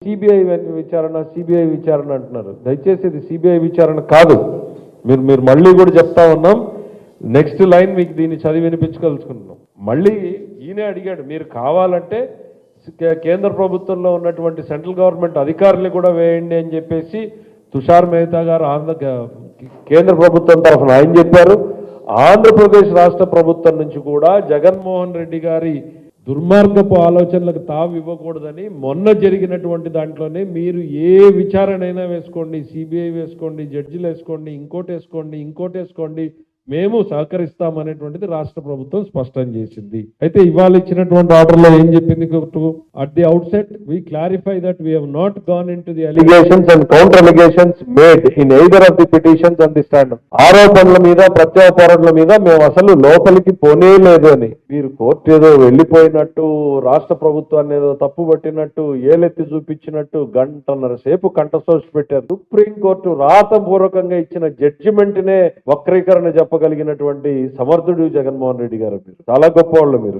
CBI విచారణ అంటున్నారు. దయచేసి ఇది సిబిఐ విచారణ కాదు. మీరు మళ్ళీ కూడా చెప్తా ఉన్నాం. నెక్స్ట్ లైన్ మీకు దీన్ని చదివి వినిపించగలుచుకుంటున్నాం. మళ్ళీ ఈయనే అడిగాడు, మీరు కావాలంటే కేంద్ర ప్రభుత్వంలో ఉన్నటువంటి సెంట్రల్ గవర్నమెంట్ అధికారులు కూడా వేయండి అని చెప్పేసి తుషార్ మెహతా గారు కేంద్ర ప్రభుత్వం తరఫున ఆయన చెప్పారు. ఆంధ్రప్రదేశ్ రాష్ట్ర ప్రభుత్వం నుంచి కూడా జగన్మోహన్ రెడ్డి గారి దుర్మార్గపు ఆలోచనలకు తావు ఇవ్వకూడదని మొన్న జరిగినటువంటి దాంట్లోనే మీరు ఏ విచారణైనా వేసుకోండి, సిబిఐ వేసుకోండి, జడ్జిలు వేసుకోండి, ఇంకోటి వేసుకోండి, మేము సహకరిస్తామనేటువంటిది రాష్ట్ర ప్రభుత్వం స్పష్టం చేసింది. అయితే ఇవాళ ఇచ్చినటువంటి ఆర్డర్లో ఏం చెప్పింది court? At the out set we clarify that we have not gone into the allegations and counter allegations made in either of the petitions on the stand. ఆరోపణల మీద ప్రత్యారోపణల మీద మేము అసలు లోపలికి పోనే లేదు అని మీరు కోర్టు ఏదో వెళ్ళిపోయినట్టు, రాష్ట్ర ప్రభుత్వాన్ని ఏదో తప్పు పట్టినట్టు, ఏలెత్తి చూపించినట్టు గంటన్నర సేపు కంఠశోష పెట్టారు. సుప్రీంకోర్టు రాతపూర్వకంగా ఇచ్చిన జడ్జిమెంట్ నే వక్రీకరణ చెప్పగలిగినటువంటి సమర్థుడు జగన్మోహన్ రెడ్డి గారు. మీరు చాలా గొప్పవాళ్ళు. మీరు